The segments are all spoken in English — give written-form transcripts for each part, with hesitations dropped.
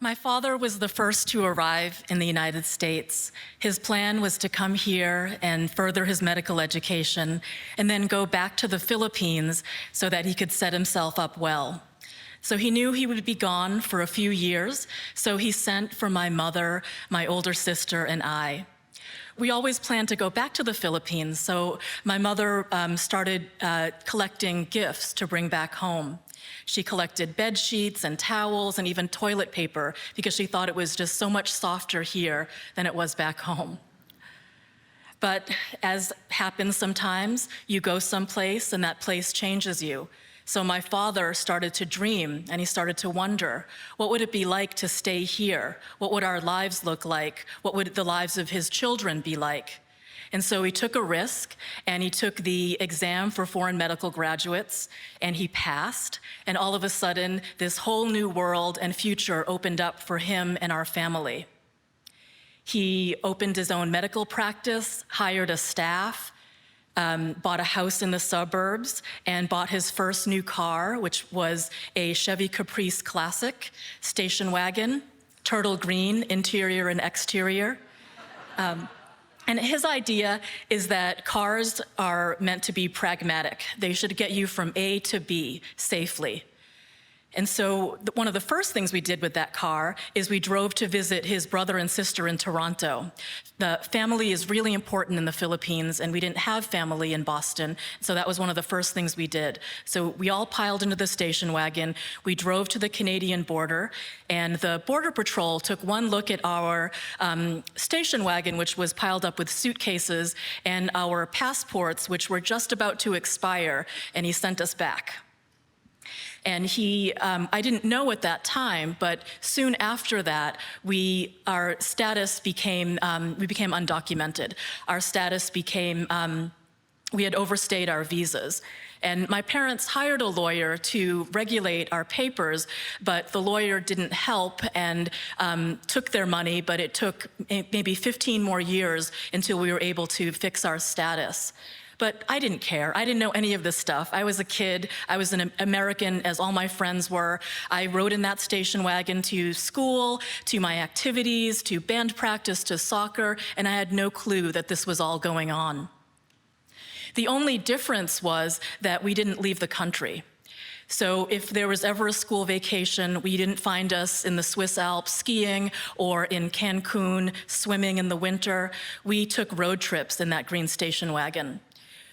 My father was the first to arrive in the United States. His plan was to come here and further his medical education and then go back to the Philippines so that he could set himself up well. So he knew he would be gone for a few years, so he sent for my mother, my older sister, and I. We always planned to go back to the Philippines, so my mother started collecting gifts to bring back home. She collected bed sheets and towels and even toilet paper because she thought it was just so much softer here than it was back home. But as happens sometimes, you go someplace and that place changes you. So my father started to dream and he started to wonder, what would it be like to stay here? What would our lives look like? What would the lives of his children be like? And so he took a risk and he took the exam for foreign medical graduates and he passed. And all of a sudden, this whole new world and future opened up for him and our family. He opened his own medical practice, hired a staff, bought a house in the suburbs, and bought his first new car, which was a Chevy Caprice Classic station wagon, turtle green interior and exterior. And his idea is that cars are meant to be pragmatic. They should get you from A to B safely. And so one of the first things we did with that car is we drove to visit his brother and sister in Toronto. The family is really important in the Philippines, and we didn't have family in Boston, so that was one of the first things we did. So we all piled into the station wagon, we drove to the Canadian border, and the Border Patrol took one look at our station wagon, which was piled up with suitcases, and our passports, which were just about to expire, and he sent us back. And I didn't know at that time, but soon after that, our status became, we became undocumented. Our status became, we had overstayed our visas. And my parents hired a lawyer to regulate our papers, but the lawyer didn't help and took their money, but it took maybe 15 more years until we were able to fix our status. But I didn't care. I didn't know any of this stuff. I was a kid. I was an American, as all my friends were. I rode in that station wagon to school, to my activities, to band practice, to soccer, and I had no clue that this was all going on. The only difference was that we didn't leave the country. So if there was ever a school vacation, we didn't find us in the Swiss Alps skiing or in Cancun swimming in the winter. We took road trips in that green station wagon.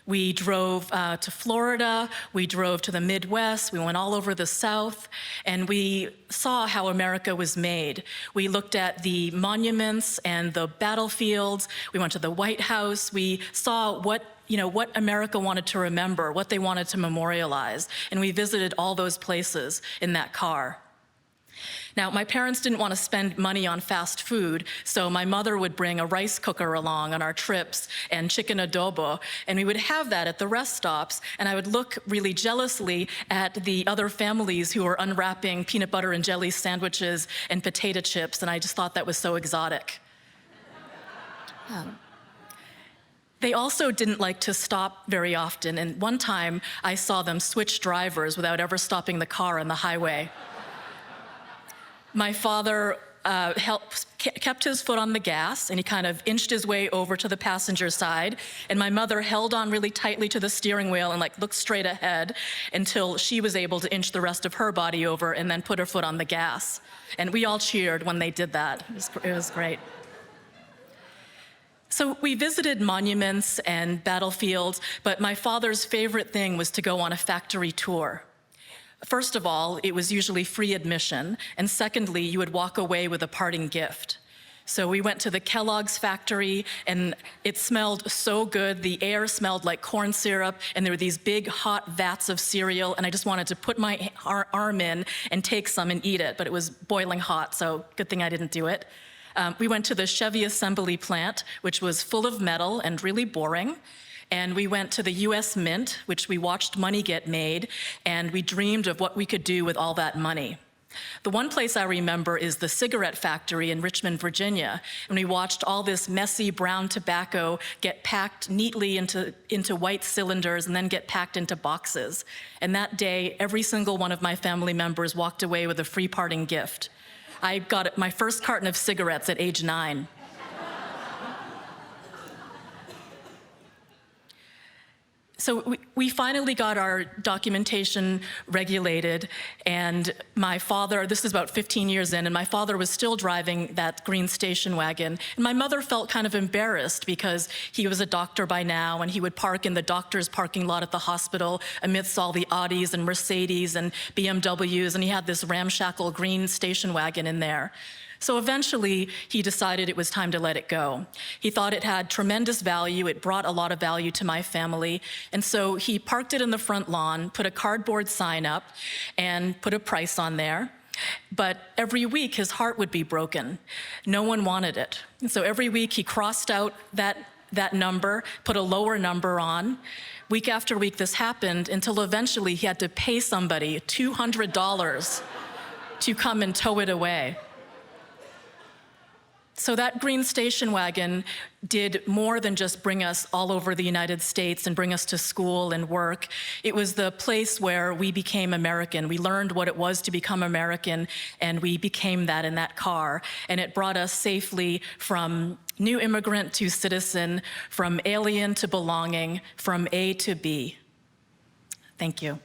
We drove to Florida, we drove to the Midwest, we went all over the South, and we saw how America was made. We looked at the monuments and the battlefields, we went to the White House, we saw what America wanted to remember, what they wanted to memorialize, and we visited all those places in that car. Now, my parents didn't want to spend money on fast food, so my mother would bring a rice cooker along on our trips and chicken adobo, and we would have that at the rest stops, and I would look really jealously at the other families who were unwrapping peanut butter and jelly sandwiches and potato chips, and I just thought that was so exotic. They also didn't like to stop very often, and one time I saw them switch drivers without ever stopping the car on the highway. My father kept his foot on the gas, and he kind of inched his way over to the passenger side, and my mother held on really tightly to the steering wheel and looked straight ahead until she was able to inch the rest of her body over and then put her foot on the gas. And we all cheered when they did that. It was great. So we visited monuments and battlefields, but my father's favorite thing was to go on a factory tour. First of all, it was usually free admission, and secondly, you would walk away with a parting gift. So we went to the Kellogg's factory, and it smelled so good. The air smelled like corn syrup, and there were these big hot vats of cereal, and I just wanted to put my arm in and take some and eat it, but it was boiling hot, so good thing I didn't do it. We went to the Chevy assembly plant, which was full of metal and really boring. And we went to the US Mint, which we watched money get made, and we dreamed of what we could do with all that money. The one place I remember is the cigarette factory in Richmond, Virginia, and we watched all this messy brown tobacco get packed neatly into white cylinders and then get packed into boxes. And that day, every single one of my family members walked away with a free parting gift. I got my first carton of cigarettes at age 9. So we finally got our documentation regulated, and my father, this is about 15 years in, and my father was still driving that green station wagon. And my mother felt kind of embarrassed because he was a doctor by now, and he would park in the doctor's parking lot at the hospital amidst all the Audis and Mercedes and BMWs, and he had this ramshackle green station wagon in there. So eventually, he decided it was time to let it go. He thought it had tremendous value. It brought a lot of value to my family. And so he parked it in the front lawn, put a cardboard sign up, and put a price on there. But every week, his heart would be broken. No one wanted it. And so every week, he crossed out that number, put a lower number on. Week after week, this happened until eventually he had to pay somebody $200 to come and tow it away. So that green station wagon did more than just bring us all over the United States and bring us to school and work. It was the place where we became American. We learned what it was to become American, and we became that in that car. And it brought us safely from new immigrant to citizen, from alien to belonging, from A to B. Thank you.